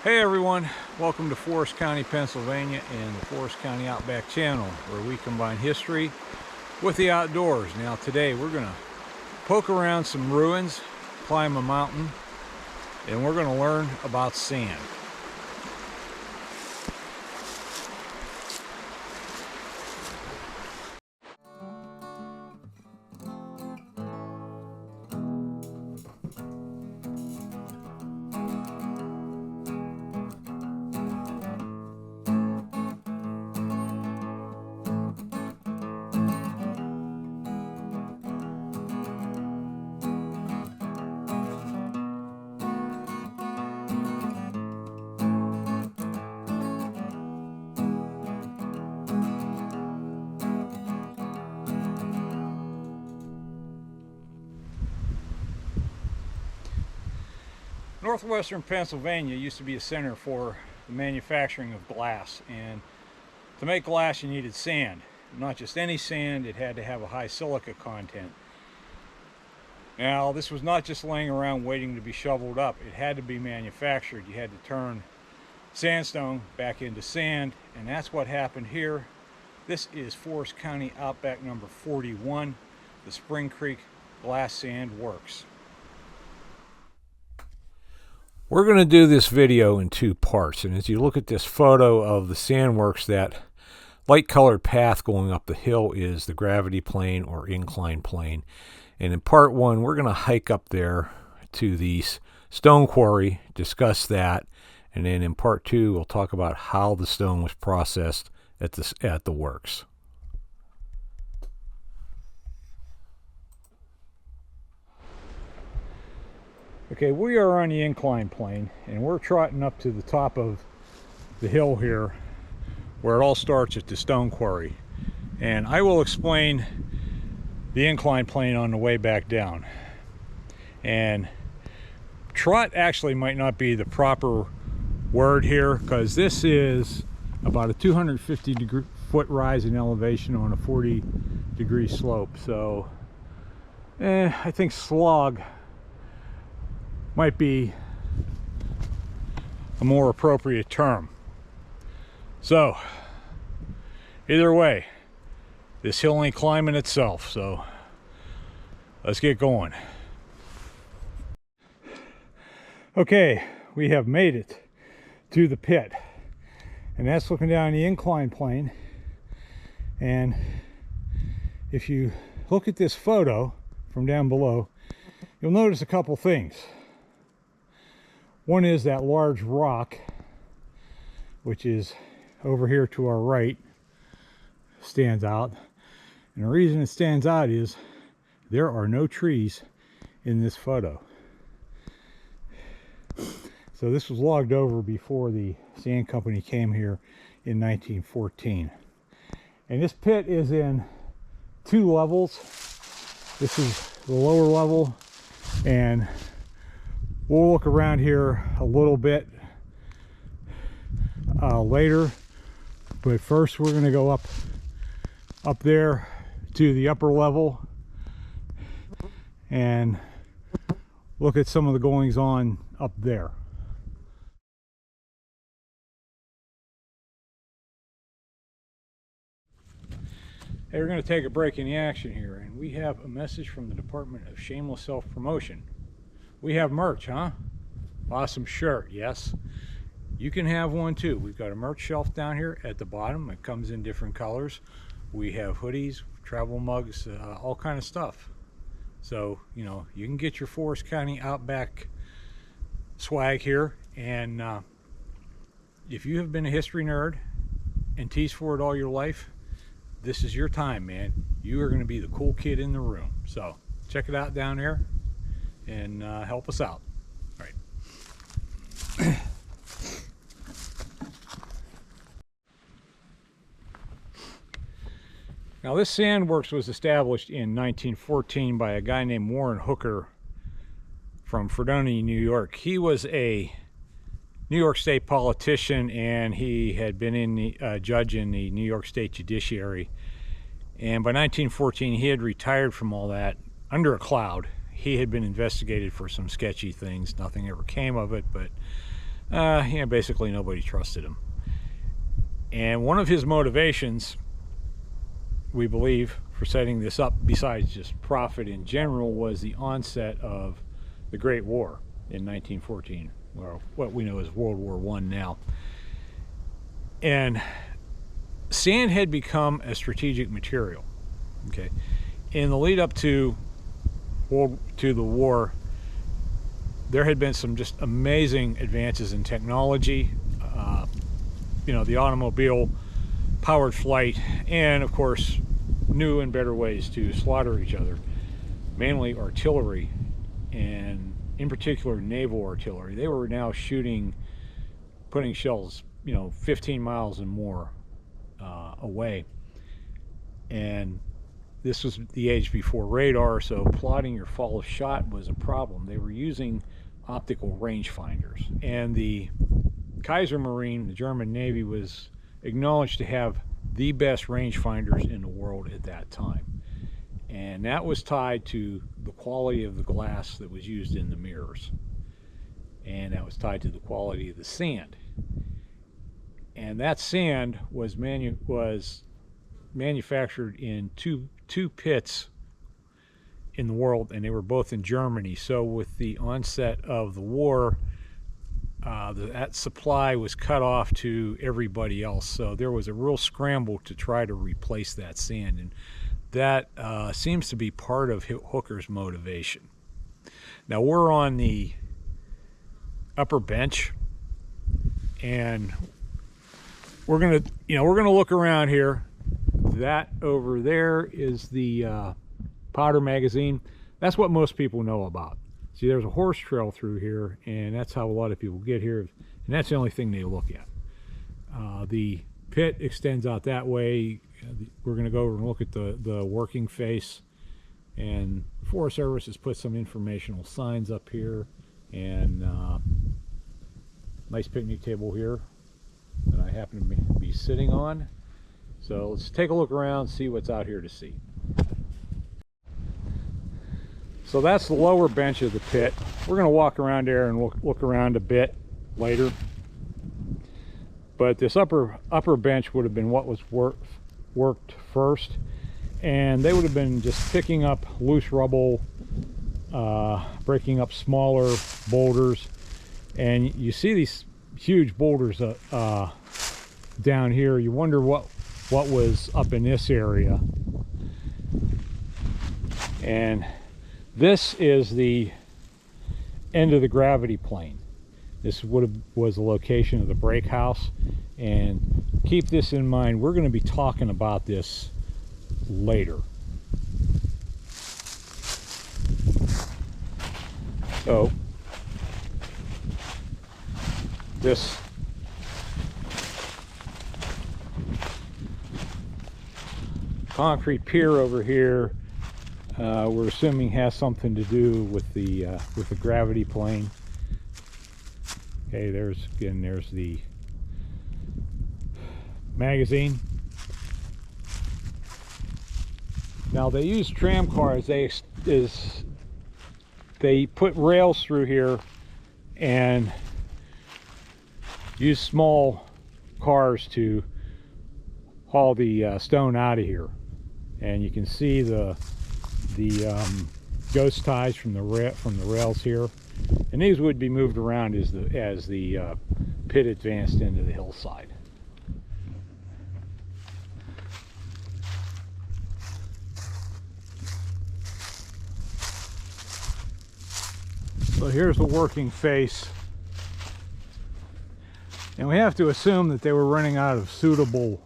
Hey everyone, welcome to Forest County, Pennsylvania and the Forest County Outback Channel, where we combine history with the outdoors. Now today we're going to poke around some ruins, climb a mountain, and we're going to learn about sand. Northwestern Pennsylvania used to be a center for the manufacturing of glass, and to make glass you needed sand. Not just any sand, it had to have a high silica content. Now this was not just laying around waiting to be shoveled up, it had to be manufactured. You had to turn sandstone back into sand, and that's what happened here. This is Forest County Outback number 41, the Spring Creek Glass Sand Works. We're going to do this video in two parts, and as you look at this photo of the sandworks, that light colored path going up the hill is the gravity plane or incline plane. And in part one, we're going to hike up there to the stone quarry, discuss that, and then in part two, we'll talk about how the stone was processed at the works. Okay, we are on the incline plane, and we're trotting up to the top of the hill here where it all starts at the stone quarry. And I will explain the incline plane on the way back down. And trot actually might not be the proper word here, because this is about a 250-foot rise in elevation on a 40-degree slope. So I think slog might be a more appropriate term. So either way, this hill ain't climbing itself, so let's get going. Okay, we have made it to the pit, and that's looking down the incline plane. And if you look at this photo from down below, you'll notice a couple things. One is that large rock, which is over here to our right, stands out. And the reason it stands out is there are no trees in this photo. So this was logged over before the sand company came here in 1914. And this pit is in two levels. This is the lower level, and we'll look around here a little bit later, but first we're going to go up there to the upper level and look at some of the goings on up there. Hey, we're going to take a break in the action here, and we have a message from the Department of Shameless Self-Promotion. We have merch, huh? Awesome shirt, yes. You can have one too. We've got a merch shelf down here at the bottom. It comes in different colors. We have hoodies, travel mugs, all kind of stuff. So, you know, you can get your Forest County Outback swag here. And if you have been a history nerd and teased for it all your life, this is your time, man. You are going to be the cool kid in the room. So check it out down there and help us out. All right. Now this sandworks was established in 1914 by a guy named Warren Hooker from Fredonia, New York. He was a New York State politician, and he had been in the judge in the New York State Judiciary. And by 1914, he had retired from all that under a cloud. He had been investigated for some sketchy things. Nothing ever came of it, but Yeah, basically nobody trusted him. And one of his motivations, we believe, for setting this up, besides just profit in general, was the onset of the Great War in 1914, or what we know as World War I now. And sand had become a strategic material. Okay, in the lead up to the war, there had been some just amazing advances in technology. You know, the automobile, powered flight, and of course new and better ways to slaughter each other, mainly artillery, and in particular naval artillery. They were now putting shells, you know, 15 miles and more away. And this was the age before radar, so plotting your fall of shot was a problem. They were using optical rangefinders, and the Kaiser Marine, the German Navy, was acknowledged to have the best rangefinders in the world at that time. And that was tied to the quality of the glass that was used in the mirrors. And that was tied to the quality of the sand. And that sand was manufactured in two pits in the world, and they were both in Germany. So with the onset of the war, that supply was cut off to everybody else. So there was a real scramble to try to replace that sand, and that seems to be part of Hooker's motivation. Now we're on the upper bench, and we're gonna look around here. That over there is the powder magazine. That's what most people know about. See, there's a horse trail through here, and that's how a lot of people get here, and that's the only thing they look at. The pit extends out that way. We're going to go over and look at the working face, and the Forest Service has put some informational signs up here, and nice picnic table here that I happen to be sitting on. So let's take a look around, see what's out here to see. So that's the lower bench of the pit. We're going to walk around there and look around a bit later. But this upper bench would have been what was worked first, and they would have been just picking up loose rubble, breaking up smaller boulders, and you see these huge boulders down here. You wonder what was up in this area. And this is the end of the gravity plane. This was the location of the brake house, and keep this in mind. We're going to be talking about this later. So this concrete pier over here, we're assuming has something to do with the gravity plane. Okay, there's the magazine. Now they use tram cars. They put rails through here and use small cars to haul the stone out of here. And you can see the ghost ties from the rails here, and these would be moved around as the pit advanced into the hillside. So here's the working face, and we have to assume that they were running out of suitable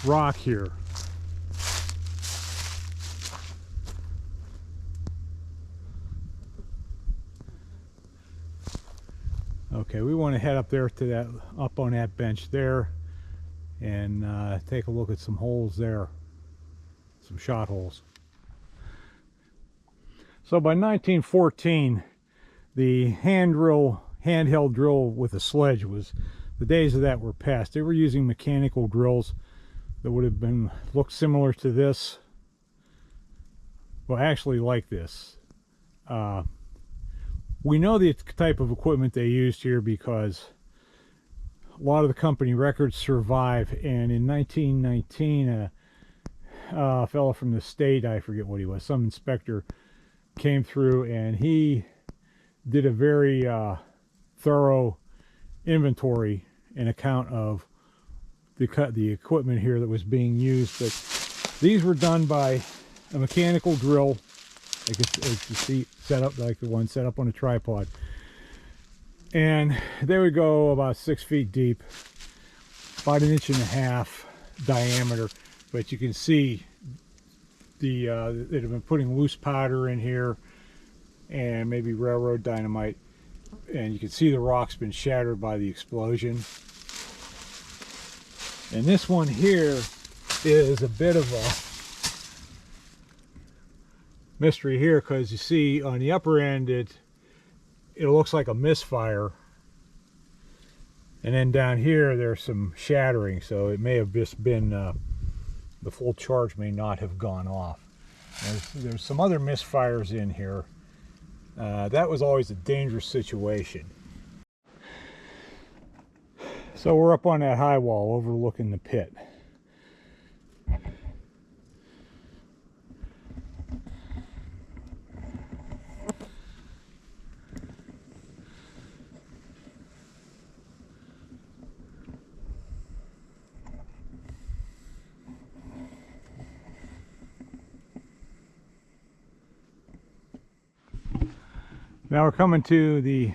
rock here. Okay, we want to head up there to up on that bench there, and take a look at some holes there, some shot holes. So by 1914, the handheld drill with a sledge the days of that were past. They were using mechanical drills that would have looked similar to this. Well, actually like this. We know the type of equipment they used here because a lot of the company records survive, and in 1919 a fellow from the state, I forget what he was, some inspector came through and he did a very thorough inventory and account of the equipment here that was being used. But these were done by a mechanical drill, like you see, set up like the one set up on a tripod, and they would go about 6 feet deep, about 1.5 inches diameter. But you can see they'd have been putting loose powder in here and maybe railroad dynamite, and you can see the rock's been shattered by the explosion. And this one here is a bit of a mystery here, because you see on the upper end it looks like a misfire, and then down here there's some shattering, so it may have just been the full charge may not have gone off. There's some other misfires in here. That was always a dangerous situation. So we're up on that high wall overlooking the pit. Now we're coming to the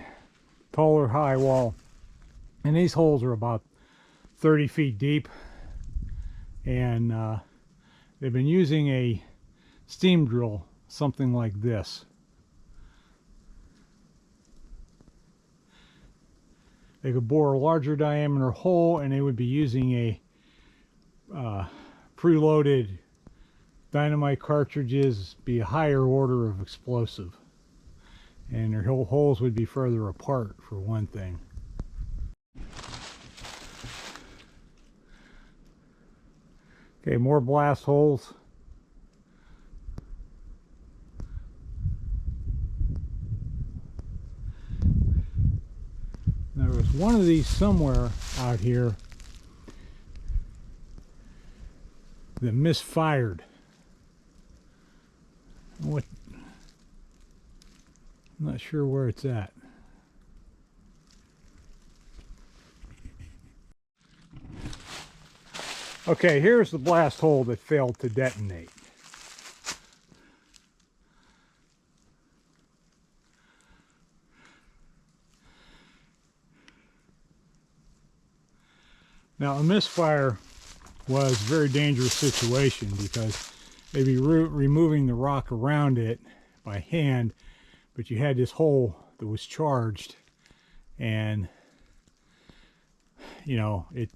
taller high wall, and these holes are about 30 feet deep, and they've been using a steam drill, something like this. They could bore a larger diameter hole, and they would be using a preloaded dynamite cartridges, be a higher order of explosive. And their holes would be further apart, for one thing. Okay, more blast holes. There was one of these somewhere out here that misfired. What? I'm not sure where it's at. Okay, here's the blast hole that failed to detonate. Now, a misfire was a very dangerous situation because they'd be removing the rock around it by hand, but you had this hole that was charged, and you know, it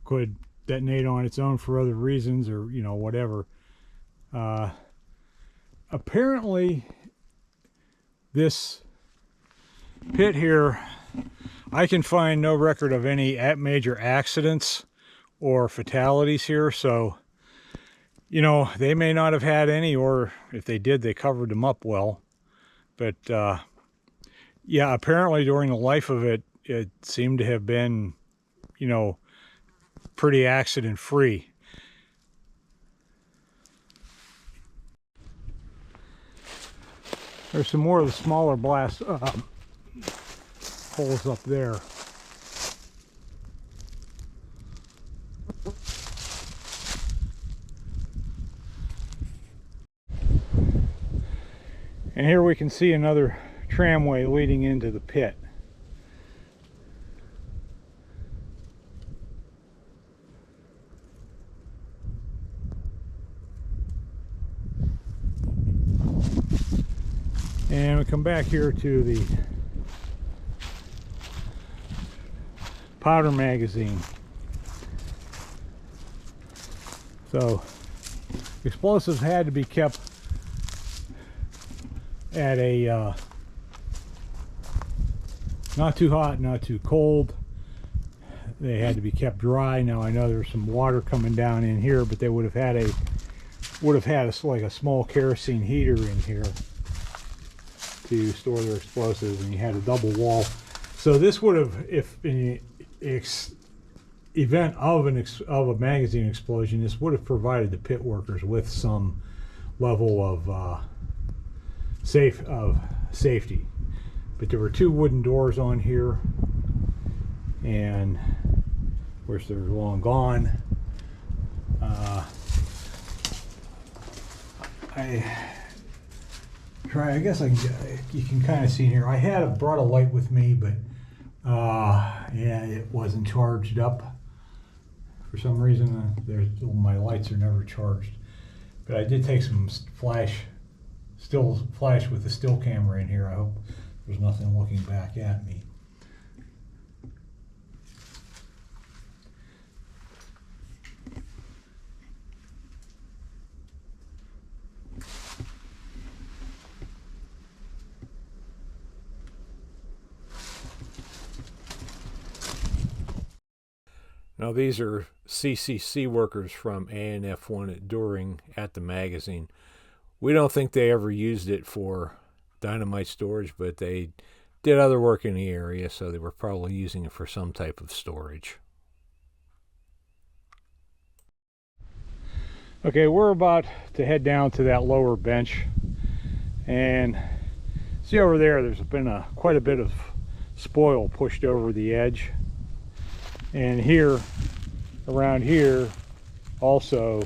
could detonate on its own for other reasons, or you know, whatever. Apparently this pit here, I can find no record of any major accidents or fatalities here, so you know, they may not have had any, or if they did, they covered them up well. But yeah, apparently during the life of it, it seemed to have been, you know, pretty accident free. There's some more of the smaller blast holes up there. And here we can see another tramway leading into the pit. And we come back here to the powder magazine. So explosives had to be kept at a not too hot, not too cold. They had to be kept dry. Now I know there's some water coming down in here, but they would have had like a small kerosene heater in here to store their explosives, and you had a double wall. So this would have, if in the event of a magazine explosion, this would have provided the pit workers with some level of safety. But there were two wooden doors on here, and of course they're long gone. I guess you can kind of see here. I had brought a light with me, but yeah, it wasn't charged up. For some reason, my lights are never charged. But I did take some flash with the still camera in here. I hope there's nothing looking back at me. Now these are CCC workers from ANF1 at During at the magazine. We don't think they ever used it for dynamite storage, but they did other work in the area, so they were probably using it for some type of storage. Okay, we're about to head down to that lower bench, and see over there's been quite a bit of spoil pushed over the edge. And here, around here, also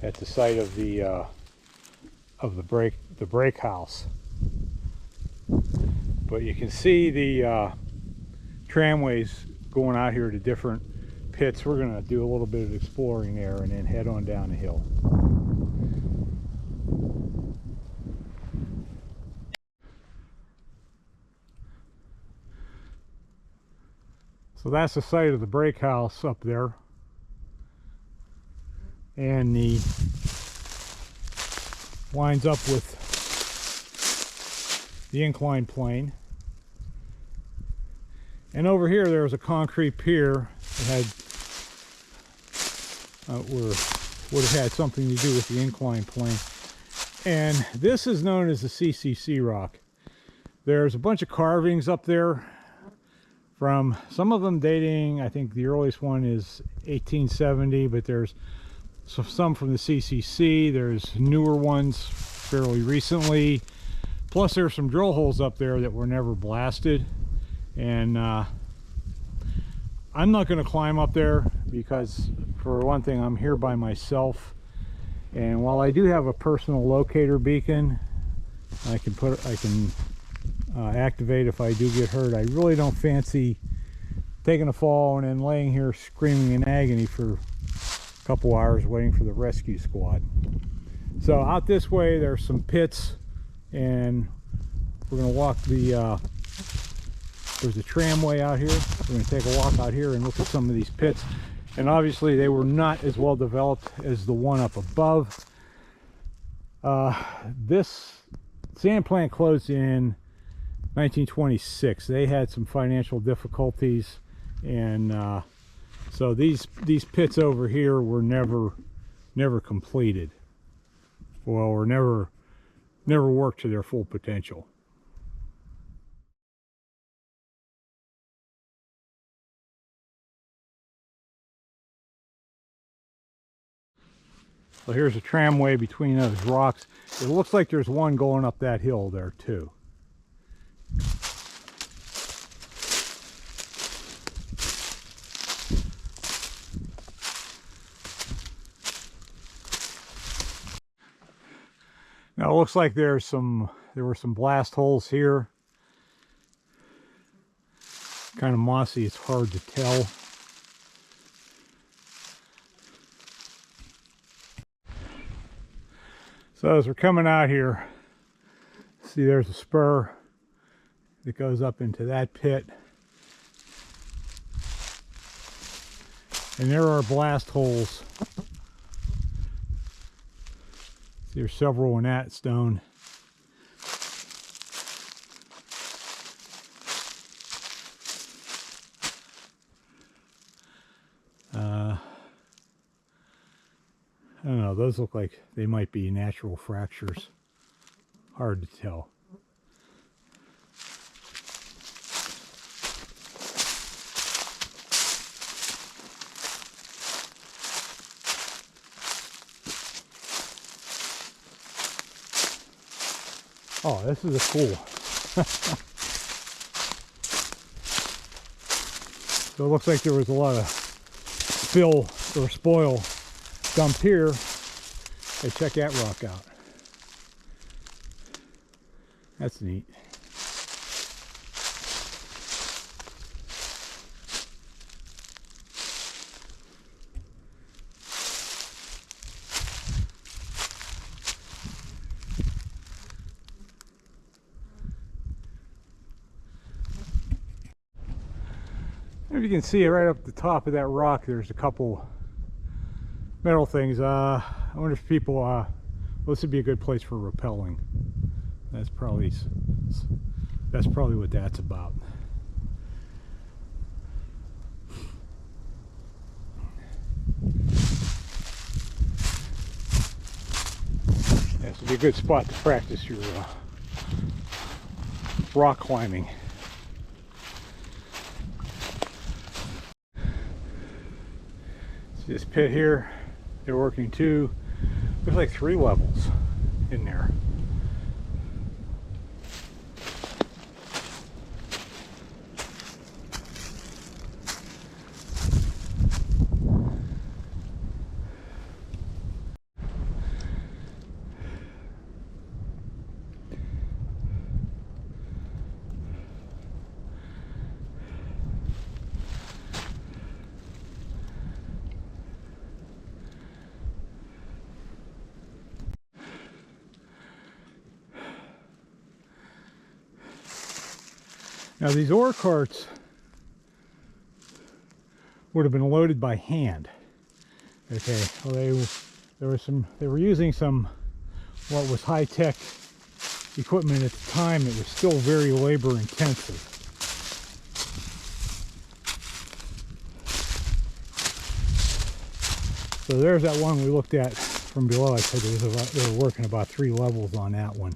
at the site of the brake house. But you can see the tramways going out here to different pits. We're going to do a little bit of exploring there and then head on down the hill. So that's the site of the brake house up there, and the lines up with the inclined plane. And over here there was a concrete pier that would have had something to do with the inclined plane. And this is known as the CCC rock. There's a bunch of carvings up there, from some of them dating, I think the earliest one is 1870, but there's some from the CCC. There's newer ones fairly recently. Plus there's some drill holes up there that were never blasted. And I'm not going to climb up there because, for one thing, I'm here by myself. And while I do have a personal locator beacon, I can activate if I do get hurt, I really don't fancy taking a fall and then laying here screaming in agony for a couple hours waiting for the rescue squad. So out this way there's some pits, and we're going to walk there's a tramway out here. We're going to take a walk out here and look at some of these pits, and obviously they were not as well developed as the one up above. This sand plant closed in 1926. They had some financial difficulties, and so these pits over here were never completed, or never worked to their full potential. So here's a tramway between those rocks. It looks like there's one going up that hill there too. Now it looks like there were some blast holes here. Kind of mossy, it's hard to tell. So as we're coming out here, see there's a spur that goes up into that pit. And there are blast holes. There's several in that stone. I don't know, those look like they might be natural fractures Hard to tell. Oh, this is a cool. So it looks like there was a lot of spill or spoil dumped here. Hey, check that rock out. That's neat. If you can see it right up the top of that rock, there's a couple metal things. I wonder if people, well, this would be a good place for rappelling. That's probably what that's about. Yeah, this would be a good spot to practice your rock climbing. This pit here, they're working two, there's like 3 levels in there. Now these ore carts would have been loaded by hand. Okay, well they were using some what was high-tech equipment at the time. It was still very labor intensive. So there's that one we looked at from below. I said they were working about 3 levels on that one.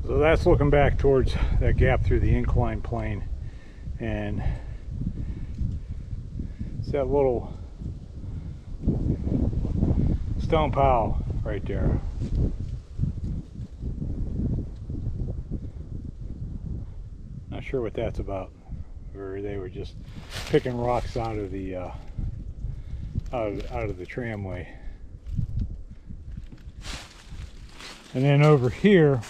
So that's looking back towards that gap through the incline plane, and it's that little stone pile right there. Not sure what that's about. Or they were just picking rocks out of the out of the tramway. And then over here,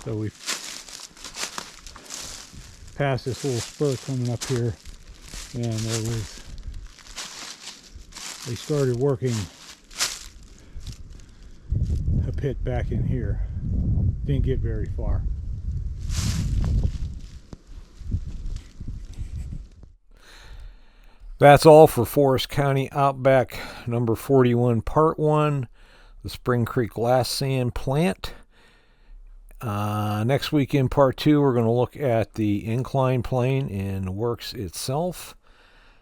so we passed this little spur coming up here, and they started working a pit back in here. Didn't get very far. That's all for Forest County Outback number 41, part 1, the Spring Creek Glass Sand Plant. Next week in part 2, we're going to look at the incline plane and the works itself.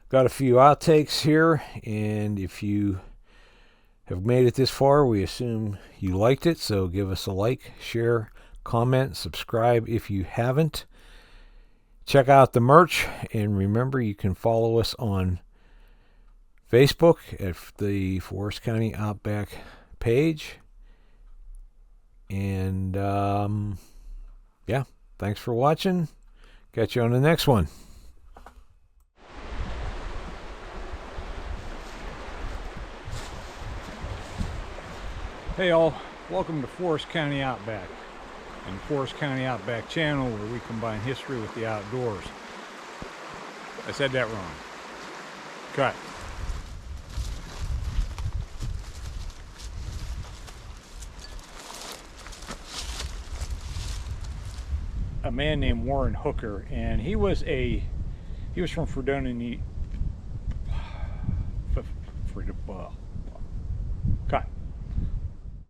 Got a few outtakes here, and if you have made it this far, we assume you liked it, so give us a like, share, comment, subscribe if you haven't. Check out the merch, and remember you can follow us on Facebook at the Forest County Outback page. And yeah, thanks for watching. Catch you on the next one. Hey all, welcome to Forest County Outback, and Forest County Outback channel, where we combine history with the outdoors. I said that wrong. Cut. A man named Warren Hooker, and he was from Fredonia,